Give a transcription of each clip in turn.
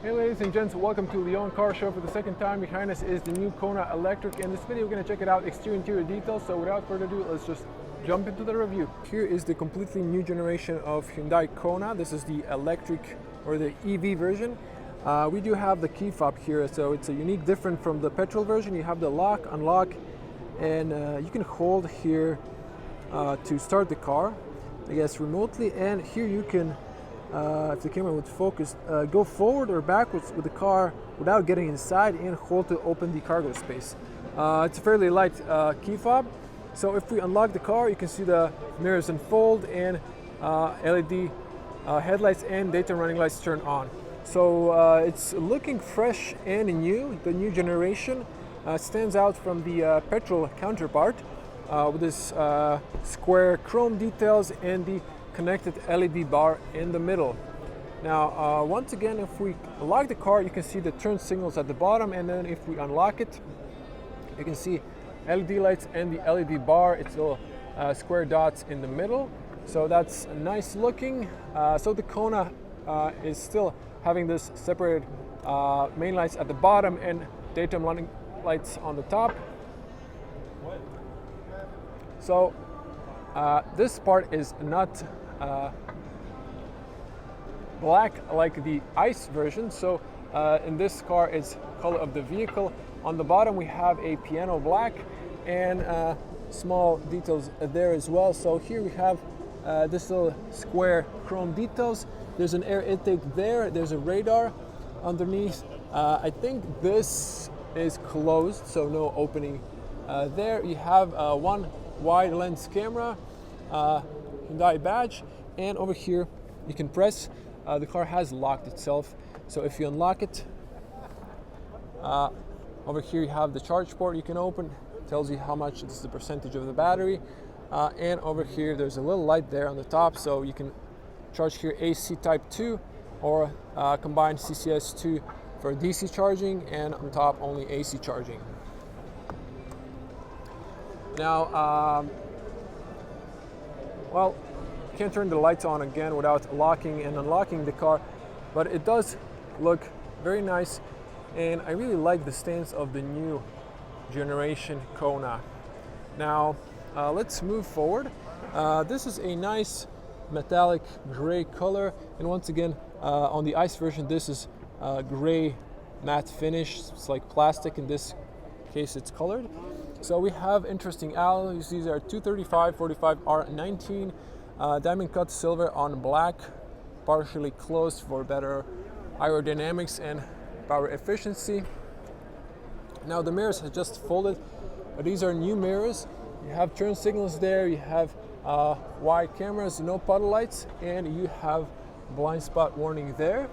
Hey ladies and gents, welcome to Lyon Car Show for the second time. Behind us is the new Kona Electric. In this video we're going to check it out, exterior interior details. So without further ado, let's just jump into the review. Here is the completely new generation of Hyundai Kona. This is the electric or the EV version. We do have the key fob here, so it's a unique different from the petrol version. You have the lock, unlock, and you can hold here to start the car, I guess remotely, and here you can if the camera would focus, go forward or backwards with the car without getting inside and hold to open the cargo space. It's a fairly light key fob, so if we unlock the car you can see the mirrors unfold and LED headlights and daytime running lights turn on. So it's looking fresh and new. The new generation stands out from the petrol counterpart with this square chrome details and the connected LED bar in the middle. Now once again, if we lock the car you can see the turn signals at the bottom, and then if we unlock it you can see LED lights and the LED bar. It's little square dots in the middle, so that's nice looking. So the Kona is still having this separated main lights at the bottom and daytime running lights on the top. So this part is not black like the ICE version, so in this car it's color of the vehicle. On the bottom we have a piano black and small details there as well. So here we have this little square chrome details. There's an air intake there, there's a radar underneath. I think this is closed, so no opening there. You have one wide lens camera, Hyundai badge, and over here you can press. The car has locked itself, so if you unlock it, over here you have the charge port you can open. It tells you how much is the percentage of the battery, and over here there's a little light there on the top, so you can charge here AC type 2 or combined CCS 2 for DC charging, and on top only AC charging. Now well, you can't turn the lights on again without locking and unlocking the car, but it does look very nice, and I really like the stance of the new generation Kona. Now let's move forward. This is a nice metallic gray color, and once again on the ICE version this is gray matte finish. It's like plastic, in this case it's colored. So we have interesting alloys. These are 235 45 R19 diamond cut silver on black, partially closed for better aerodynamics and power efficiency. Now the mirrors are just folded, but these are new mirrors. You have turn signals there, you have wide cameras, no puddle lights, and you have blind spot warning there.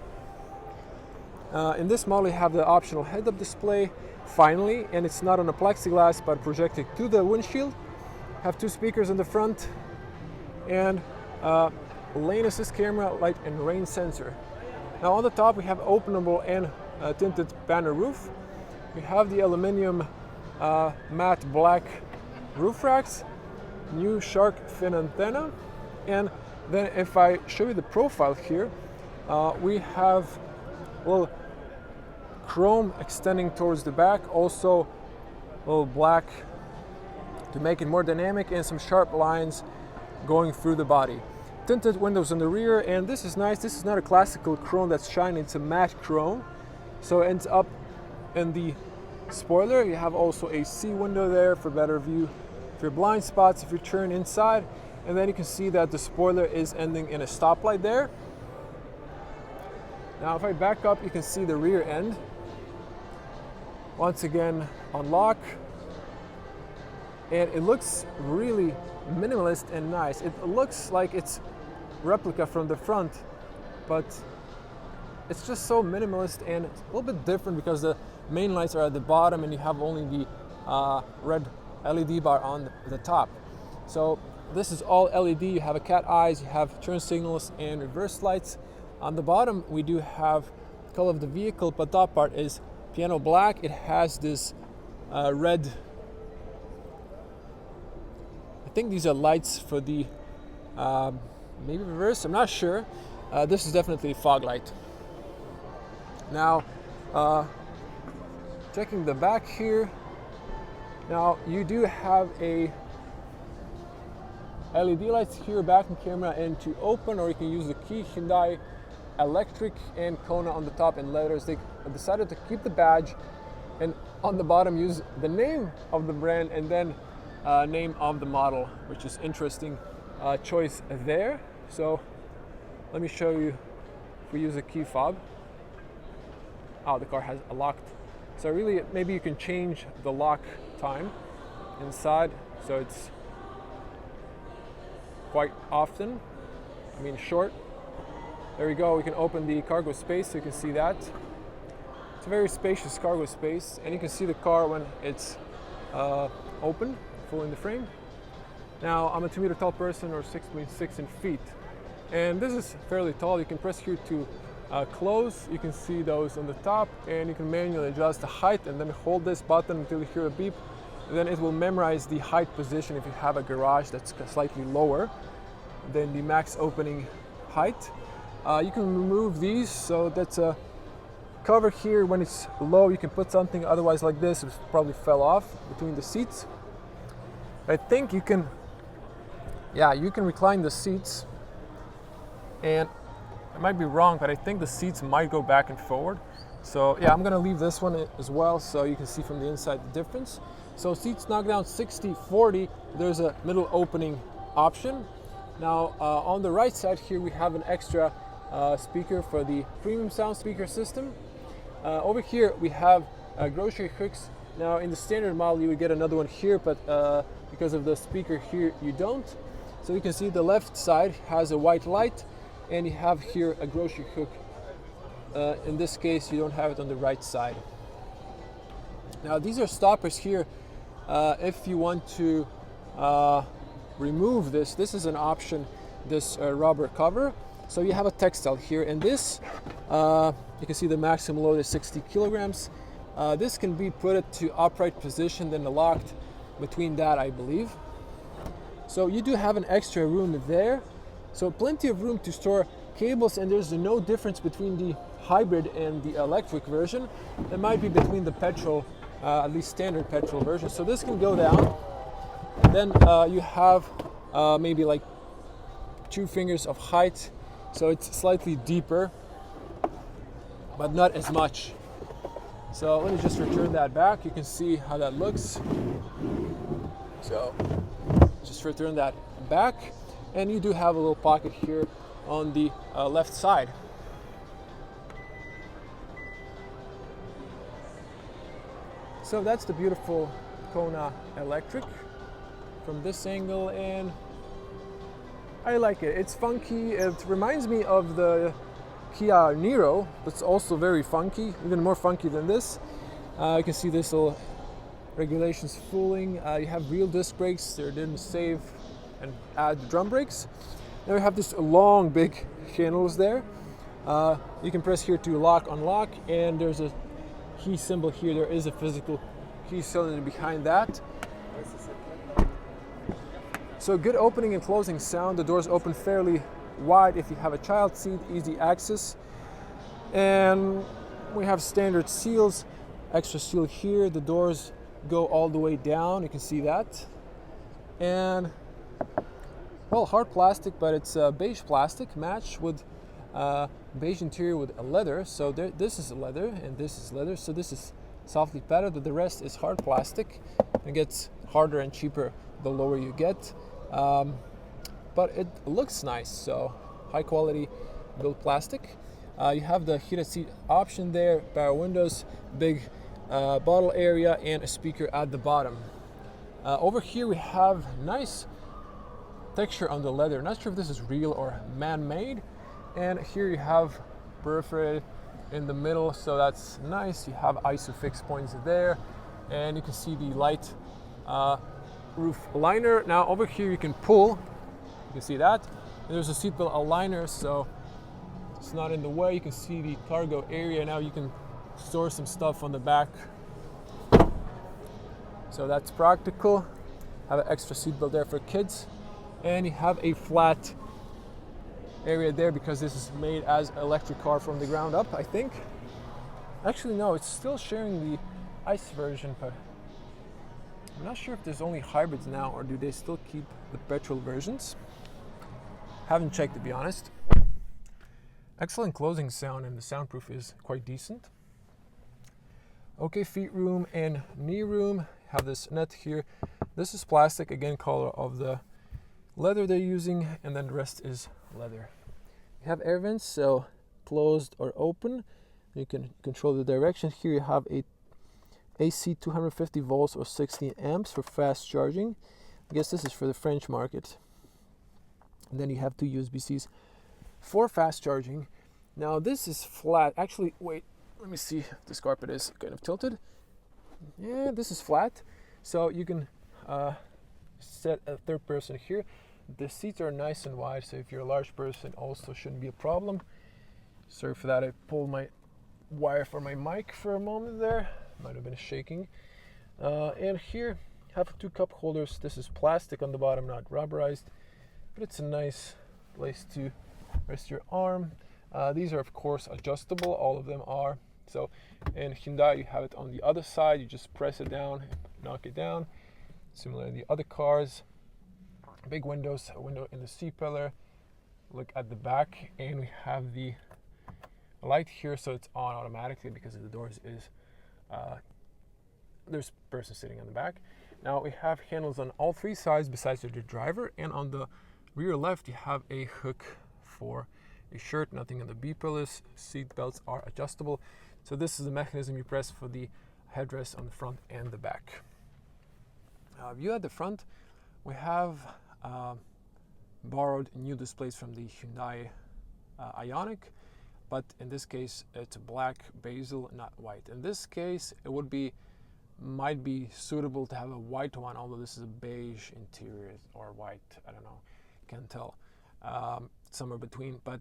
In this model you have the optional head-up display finally, and it's not on a plexiglass but projected to the windshield. Have two speakers in the front and lane assist camera, light and rain sensor. Now on the top we have openable and tinted banner roof. We have the aluminum matte black roof racks, new shark fin antenna, and then if I show you the profile here, we have a little chrome extending towards the back, also a little black to make it more dynamic, and some sharp lines going through the body. Tinted windows in the rear, and this is nice. This is not a classical chrome that's shiny, it's a matte chrome, so it ends up in the spoiler. You have also a C window there for better view for your blind spots if you turn inside, and then you can see that the spoiler is ending in a stoplight there. Now if I back up you can see the rear end. Once again unlock, and it looks really minimalist and nice. It looks like it's replica from the front, but it's just so minimalist and a little bit different because the main lights are at the bottom and you have only the red LED bar on the top. So this is all LED. You have a cat eyes, you have turn signals and reverse lights. On the bottom we do have color of the vehicle, but top part is piano black. It has this red, I think these are lights for the maybe reverse, I'm not sure. This is definitely a fog light. Now, checking the back here. Now you do have a LED lights here, backing camera, and to open, or you can use the key, Hyundai Electric and Kona on the top in letters. They decided to keep the badge, and on the bottom use the name of the brand and then name of the model, which is interesting choice there. So let me show you. If we use a key fob, oh, the car has a locked. So really, maybe you can change the lock time inside, so it's quite often, I mean short. There we go, we can open the cargo space, so you can see that. It's a very spacious cargo space, and you can see the car when it's open, full in the frame. Now, I'm a 2 meter tall person, or 6.6 in feet, and this is fairly tall. You can press here to close. You can see those on the top, and you can manually adjust the height, and then hold this button until you hear a beep. Then it will memorize the height position if you have a garage that's slightly lower than the max opening height. You can remove these, so that's a cover here. When it's low, you can put something, otherwise like this, it probably fell off between the seats. I think you can, yeah, you can recline the seats, and I might be wrong, but I think the seats might go back and forward. So yeah, I'm gonna leave this one as well, so you can see from the inside the difference. So seats knock down 60-40, there's a middle opening option. Now on the right side here, we have an extra speaker for the premium sound speaker system. Over here we have grocery hooks. Now in the standard model you would get another one here, but because of the speaker here you don't. So you can see the left side has a white light, and you have here a grocery hook. In this case you don't have it on the right side. Now these are stoppers here. If you want to remove this is an option, this rubber cover. So you have a textile here, and this, you can see the maximum load is 60 kilograms. This can be put to upright position, then locked between that, I believe. So you do have an extra room there. So plenty of room to store cables, and there's no difference between the hybrid and the electric version. There might be between the petrol, at least standard petrol version. So this can go down. Then you have maybe like 2 fingers of height. So it's slightly deeper, but not as much. So let me just return that back. You can see how that looks. So just return that back. And you do have a little pocket here on the left side. So that's the beautiful Kona Electric from this angle, and I like it. It's funky. It reminds me of the Kia Niro, but it's also very funky, even more funky than this. You can see this little regulations fooling. You have real disc brakes. They didn't save and add drum brakes. Now we have this long, big channels there. You can press here to lock, unlock, and there's a key symbol here. There is a physical key cylinder behind that. So good opening and closing sound. The doors open fairly wide if you have a child seat, easy access. And we have standard seals, extra seal here. The doors go all the way down, you can see that. And well, hard plastic, but it's beige plastic matched with beige interior with a leather. So this is leather and this is leather. So this is softly padded, but the rest is hard plastic. It gets harder and cheaper the lower you get. But it looks nice, so high quality built plastic. You have the heated seat option there, power windows, big bottle area, and a speaker at the bottom. Over here we have nice texture on the leather. Not sure if this is real or man-made. And here you have perforated in the middle, so that's nice. You have ISOFIX points there, and you can see the light roof liner. Now over here you can pull, you can see that. And there's a seatbelt aligner, so it's not in the way. You can see the cargo area. Now you can store some stuff on the back. So that's practical. Have an extra seatbelt there for kids. And you have a flat area there because this is made as electric car from the ground up, I think. Actually, no, it's still sharing the ICE version, but I'm not sure if there's only hybrids now or do they still keep the petrol versions. Haven't checked, to be honest. Excellent closing sound, and the soundproof is quite decent. Okay, feet room and knee room. Have this net here. This is plastic, again, color of the leather they're using, and then the rest is leather. You have air vents, so closed or open. You can control the direction. Here you have a AC 250 volts or 16 amps for fast charging. I guess this is for the French market. And then you have two USB-Cs for fast charging. Now this is flat. Actually, wait, let me see if this carpet is kind of tilted. Yeah, this is flat. So you can set a third person here. The seats are nice and wide, so if you're a large person, also shouldn't be a problem. Sorry for that, I pulled my wire for my mic for a moment there. Might have been shaking. And here, have two cup holders. This is plastic on the bottom, not rubberized, but it's a nice place to rest your arm. These are, of course, adjustable. All of them are. So in Hyundai, you have it on the other side. You just press it down and knock it down. Similar to the other cars. Big windows, a window in the C-pillar. Look at the back, and we have the light here, so it's on automatically because the doors is there's a person sitting on the back. Now we have handles on all three sides besides the driver, and on the rear left you have a hook for a shirt. Nothing on the B pillars. Seat belts are adjustable, so this is the mechanism you press for the headrest on the front and the back. View at the front, we have borrowed new displays from the Hyundai Ioniq, but in this case it's black bezel, not white. In this case it might be suitable to have a white one, although this is a beige interior or white, I don't know, can't tell, somewhere between. But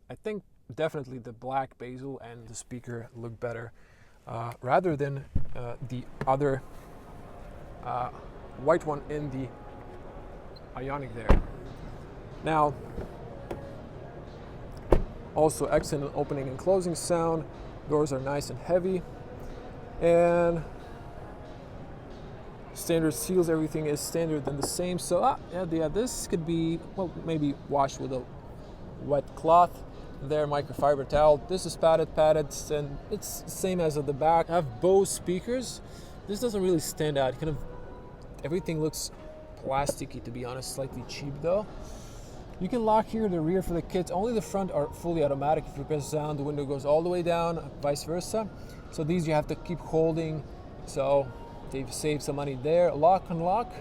I think definitely the black bezel and the speaker look better rather than the other white one in the Ioniq there. Now, also excellent opening and closing sound. Doors are nice and heavy, and standard seals. Everything is standard and the same. So yeah, this could be, well, maybe washed with a wet cloth. There, microfiber towel. This is padded, and it's the same as at the back. I have Bose speakers. This doesn't really stand out. Kind of everything looks plasticky, to be honest, slightly cheap though. You can lock here the rear for the kids. Only the front are fully automatic. If you press down, the window goes all the way down, vice versa. So these you have to keep holding, so they've saved some money there. Lock, unlock.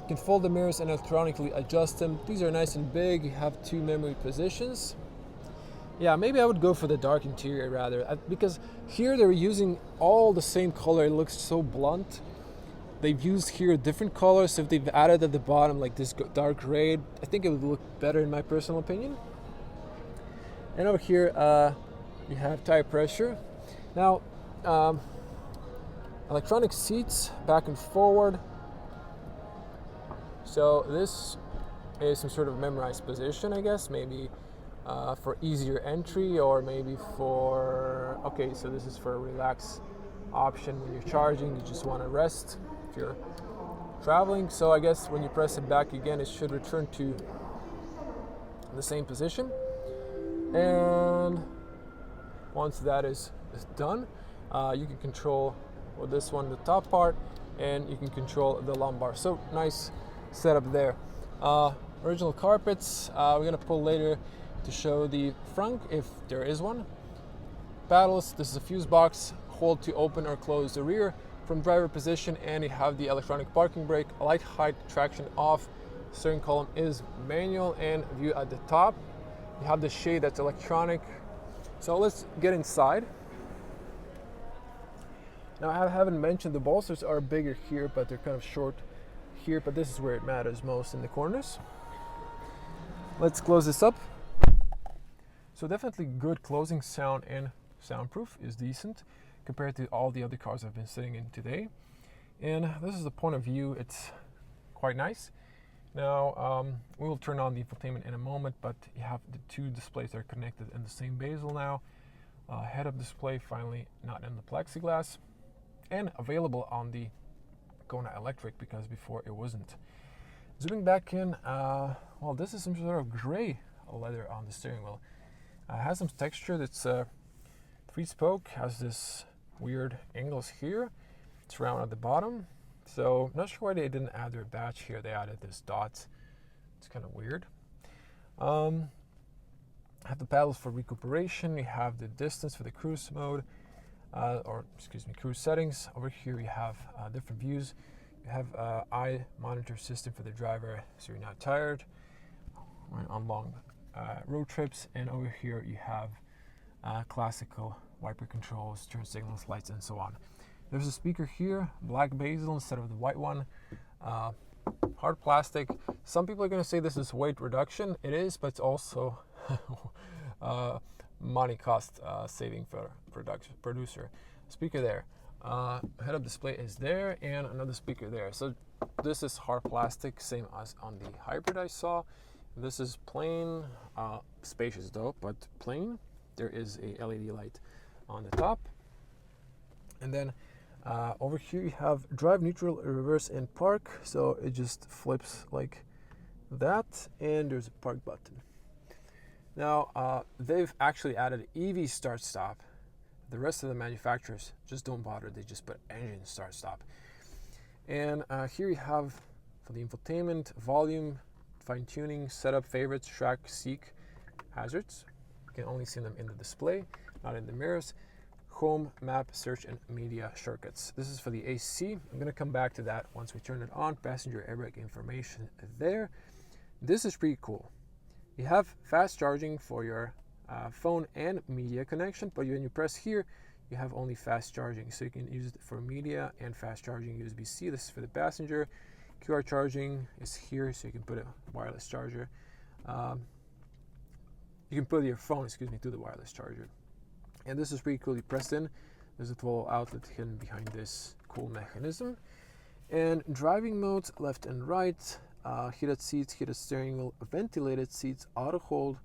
You can fold the mirrors and electronically adjust them. These are nice and big. You have two memory positions. Yeah, maybe I would go for the dark interior rather, because here they're using all the same color. It looks so blunt. They've used here different colors. So if they've added at the bottom like this dark gray, I think it would look better in my personal opinion. And over here you have tire pressure. Now electronic seats back and forward. So this is some sort of memorized position, I guess, maybe for easier entry, or maybe for, okay, so this is for a relax option when you're charging, you just want to rest if you're traveling. So I guess when you press it back again, it should return to the same position. And once that is done, you can control with this one the top part, and you can control the lumbar. So nice setup there. Original carpets. We're gonna pull later to show the front if there is one. Paddles. This is a fuse box. Hold to open or close the rear from driver position, and you have the electronic parking brake, light height traction off. Steering column is manual, and view at the top. You have the shade that's electronic. So let's get inside. Now I haven't mentioned the bolsters are bigger here, but they're kind of short here, but this is where it matters most, in the corners. Let's close this up. So definitely good closing sound, and soundproof is decent compared to all the other cars I've been sitting in today. And this is the point of view. It's quite nice. Now we will turn on the infotainment in a moment, but you have the two displays that are connected in the same bezel now. Head-up display, finally not in the plexiglass, and available on the Kona Electric because before it wasn't. Zooming back in, well, this is some sort of gray leather on the steering wheel. Has some texture. That's 3-spoke, has this weird angles here. It's round at the bottom. So not sure why they didn't add their badge here. They added this dot. It's kind of weird. Have the paddles for recuperation. We have the distance for the cruise mode, cruise settings. Over here we have different views. You have eye monitor system for the driver, so you're not tired on long road trips. And over here you have classical wiper controls, turn signals, lights, and so on. There's a speaker here, black bezel instead of the white one. Hard plastic. Some people are going to say this is weight reduction. It is, but it's also money cost saving for producer. Speaker there. Head-up display is there, and another speaker there. So this is hard plastic, same as on the hybrid I saw. This is plain, spacious though, but plain. There is a LED light on the top. And then over here you have drive, neutral, reverse, and park. So it just flips like that, and there's a park button. Now they've actually added EV start stop. The rest of the manufacturers just don't bother. They just put engine start stop. And here you have for the infotainment, volume, fine tuning, setup, favorites, track, seek, hazards. You can only see them in the display, not in the mirrors. Home, map, search, and media shortcuts. This is for the AC. I'm going to come back to that once we turn it on. Passenger airbag information there. This is pretty cool. You have fast charging for your phone and media connection, but when you press here, you have only fast charging. So you can use it for media and fast charging USB-C. This is for the passenger. QR charging is here, so you can put a wireless charger. You can put your phone, to the wireless charger. And this is pretty cool. You press in, there's a 12 outlet hidden behind this cool mechanism. And driving modes, left and right, heated seats, heated steering wheel, ventilated seats, auto hold,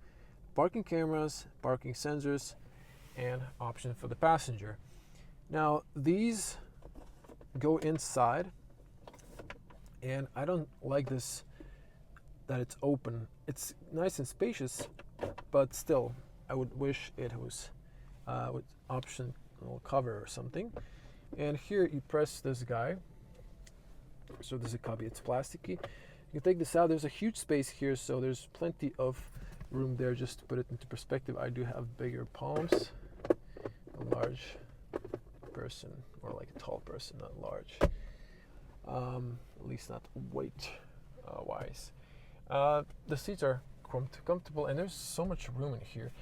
parking cameras, parking sensors, and option for the passenger. Now these go inside, and I don't like this that it's open. It's nice and spacious, but still I would wish it was with optional cover or something. And here you press this guy, so there's a cubby. It's plasticky. You can take this out. There's a huge space here, so there's plenty of room there. Just to put it into perspective, I do have bigger palms. A large person, or like a tall person, not large. At least not weight wise. The seats are comfortable, and there's so much room in here.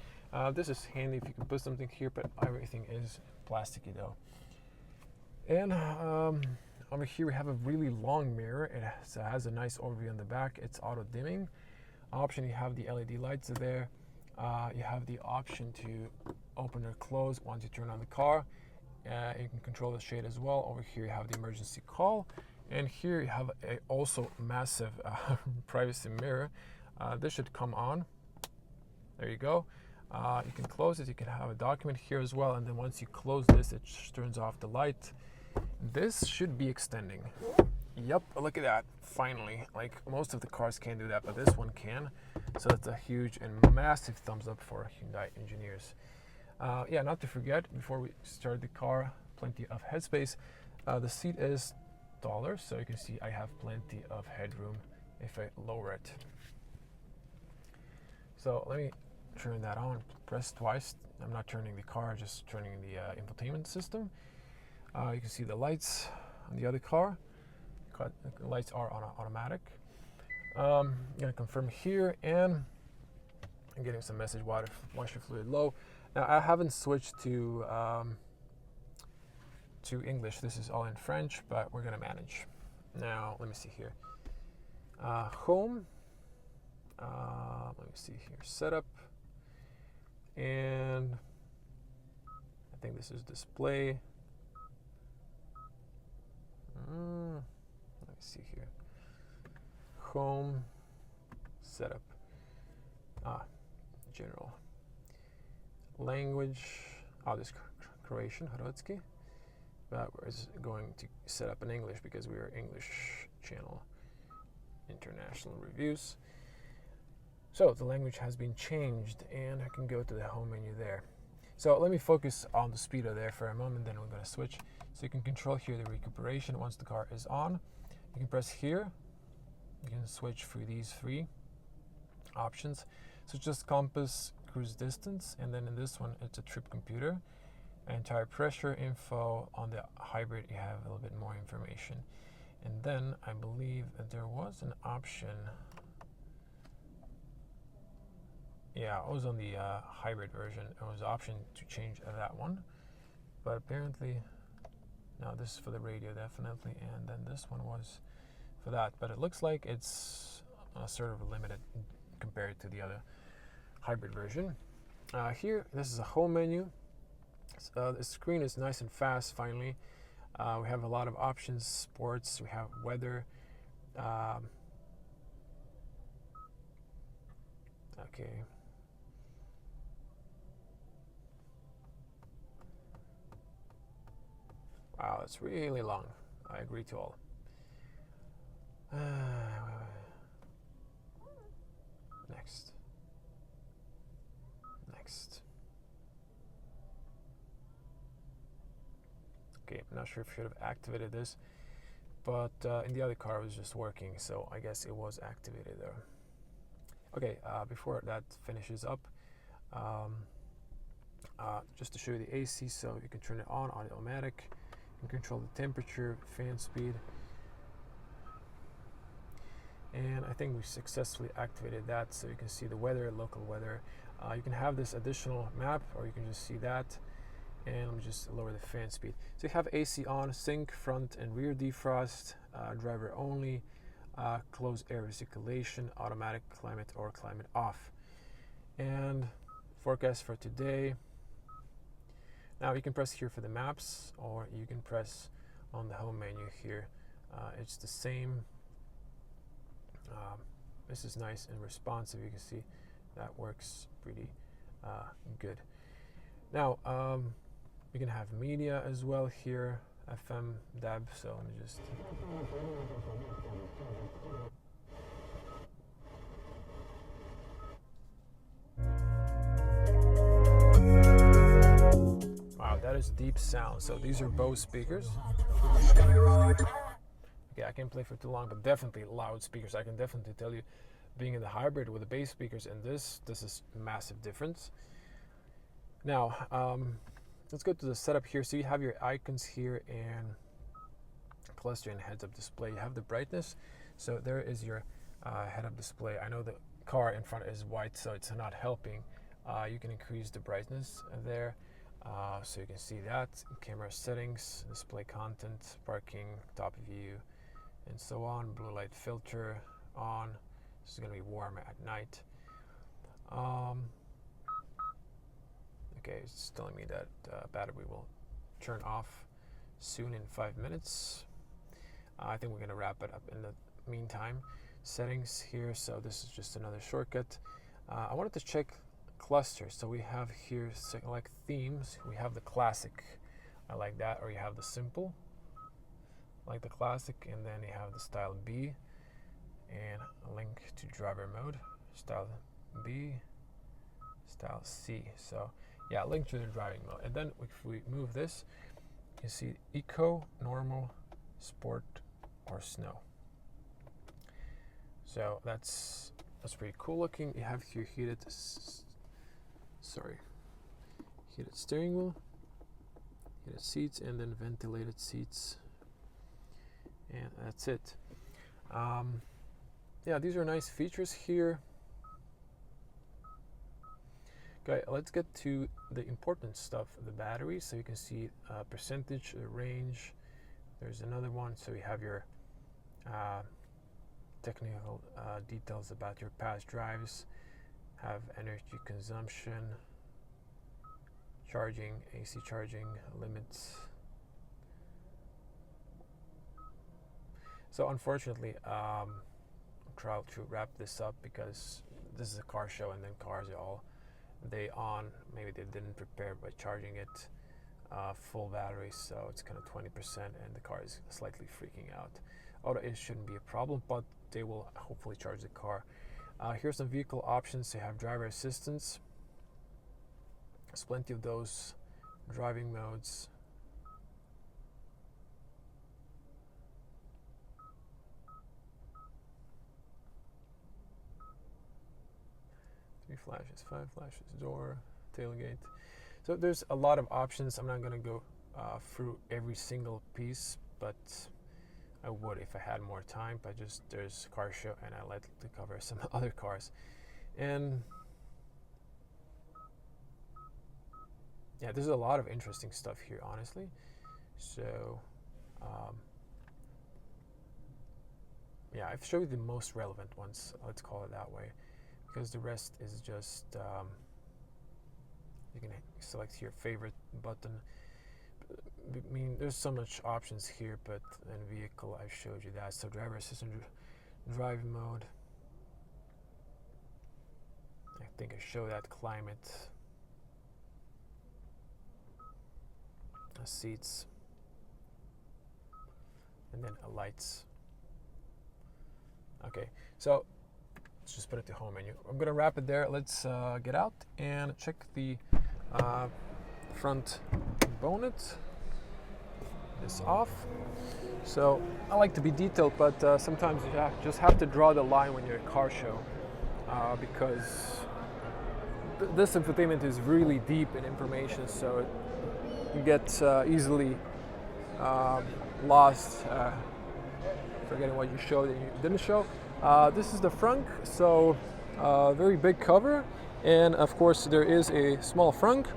This is handy if you can put something here, but everything is plasticky though. And over here we have a really long mirror. It has a nice overview on the back. It's auto dimming option. You have the LED lights there. You have the option to open or close once you turn on the car. You can control the shade as well. Over here you have the emergency call, and here you have a also massive privacy mirror. This should come on. There you go. You can close it. You can have a document here as well, and then once you close this, it turns off the light. This should be extending. Yep, look at that. Finally, like most of the cars can't do that, but this one can. So that's a huge and massive thumbs up for Hyundai engineers. Yeah, not to forget, before we start the car, plenty of headspace. The seat is taller, so you can see I have plenty of headroom if I lower it. So let me turn that on. Press twice. I'm not turning the car, just turning the infotainment system. You can see the lights on the other car. The lights are on automatic. I'm gonna confirm here, and I'm getting some message washer fluid low. Now I haven't switched to English. This is all in French, but we're gonna manage. Now let me see here. Home. Let me see here. Setup, and I think this is display. Let me see here. Home, setup, general language. this Croatian, Hrvatski, but we're going to set up in English because we are English channel, international reviews. So the language has been changed, and I can go to the home menu there. So let me focus on the speedo there for a moment, then we're going to switch. So you can control here the recuperation once the car is on. You can press here. You can switch through these three options. So just compass, cruise distance, and then in this one it's a trip computer. And tire pressure info. On the hybrid you have a little bit more information. And then I believe that there was an option. Yeah, I was on the hybrid version. There was an option to change that one, but apparently, now this is for the radio definitely, and then this one was for that. But it looks like it's sort of limited compared to the other hybrid version. Here, this is a home menu. The screen is nice and fast. Finally, we have a lot of options. Sports. We have weather. Okay. Wow, it's really long. I agree to all. Next. Next. Okay, I'm not sure if I should have activated this, but in the other car it was just working, so I guess it was activated there. Okay, before that finishes up, just to show you the AC, so you can turn it on automatic. You can control the temperature, fan speed, and I think we successfully activated that, so you can see the weather, local weather. You can have this additional map, or you can just see that. And let me just lower the fan speed. So you have AC on, sync, front and rear defrost, driver only, close air recirculation, automatic climate or climate off, and forecast for today. Now you can press here for the maps, or you can press on the home menu here. It's the same. This is nice and responsive. You can see that works pretty good. Now you can have media as well here, FM, DAB. So let me just. Wow, that is deep sound. So these are Bose speakers. Okay, I can't play for too long, but definitely loud speakers. I can definitely tell you, being in the hybrid with the bass speakers and this is massive difference. Now, let's go to the setup here. So you have your icons here and cluster and heads-up display. You have the brightness. So there is your head-up display. I know the car in front is white, so it's not helping. You can increase the brightness there. So you can see that. Camera settings, display content, parking, top view, and so on. Blue light filter on. This is going to be warm at night. Okay, it's telling me that battery will turn off soon in 5 minutes. I think we're going to wrap it up in the meantime. Settings here, so this is just another shortcut. I wanted to check clusters. So we have here select themes. We have the classic. I like that. Or you have the simple. I like the classic, and then you have the style B and a link to driver mode. Style B, style C. So yeah, link to the driving mode. And then if we move this, you can see eco, normal, sport, or snow. So that's pretty cool looking. You have here heated steering wheel, heated seats, and then ventilated seats, and that's it. Yeah, these are nice features here. Okay, let's get to the important stuff, the battery. So you can see percentage, range. There's another one. So you have your technical details about your past drives, have energy consumption, charging, AC charging limits. So unfortunately, I'll try to wrap this up because this is a car show, and then cars are all maybe they didn't prepare by charging it full battery, so it's kind of 20% and the car is slightly freaking out. Although it shouldn't be a problem, but they will hopefully charge the car. Here's some vehicle options. They have driver assistance. There's plenty of those driving modes. Flashes, 5 flashes, door, tailgate. So there's a lot of options. I'm not going to go through every single piece, but I would if I had more time. But there's Car Show, and I like to cover some other cars. And yeah, there's a lot of interesting stuff here, honestly. So yeah, I've showed you the most relevant ones, let's call it that way, because the rest is just you can select your favorite button. I mean, there's so much options here, but in vehicle I showed you that. So driver assistant, drive mode, I think I showed that. Climate, seats, and then lights. Okay, so let's just put it to home menu. I'm gonna wrap it there. Let's get out and check the front bonnet. It's off. So I like to be detailed, but sometimes you just have to draw the line when you're at a car show, because this infotainment is really deep in information, so you get easily lost, forgetting what you showed and you didn't show. This is the frunk, so very big cover, and of course there is a small frunk,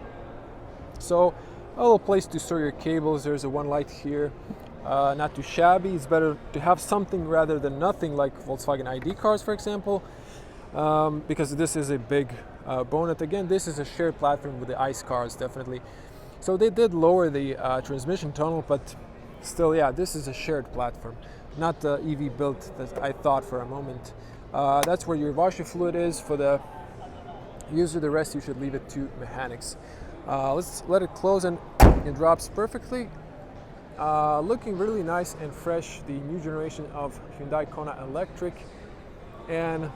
so a little place to store your cables. There's a one light here, not too shabby. It's better to have something rather than nothing, like Volkswagen ID cars, for example, because this is a big bonnet. Again, this is a shared platform with the ICE cars, definitely. So they did lower the transmission tunnel, but still, yeah, this is a shared platform, not the EV build that I thought for a moment. That's where your washer fluid is for the user. The rest you should leave it to mechanics. Let's let it close, and it drops perfectly. Looking really nice and fresh, the new generation of Hyundai Kona Electric. And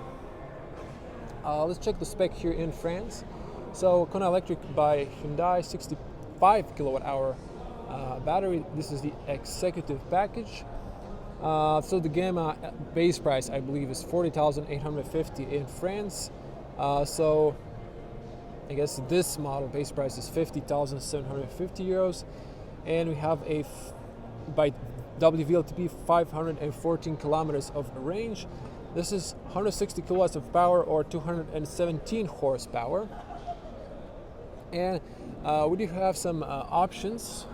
let's check the spec here in France. So Kona Electric by Hyundai, 65 kilowatt hour battery. This is the executive package. So the Gamma base price, I believe, is 40,850 in France. So I guess this model base price is 50,750 euros, and we have a by WLTP 514 kilometers of range. This is 160 kilowatts of power, or 217 horsepower. And we do have some options.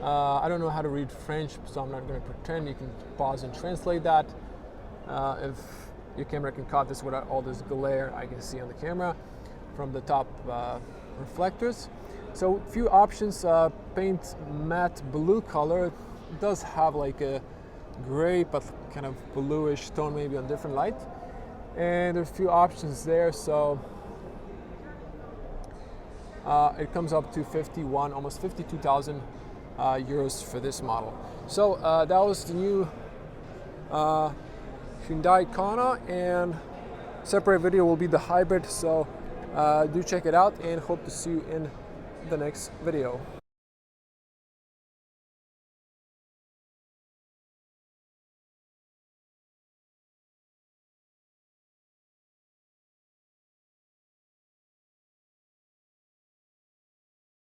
I don't know how to read French, so I'm not going to pretend. You can pause and translate that. If your camera can cut this without all this glare I can see on the camera from the top reflectors. So few options. Paint matte blue color. It does have like a gray but kind of bluish tone, maybe on different light. And there's a few options there. So it comes up to 51, almost 52,000 euros for this model. So that was the new Hyundai Kona, and separate video will be the hybrid. So do check it out, and hope to see you in the next video.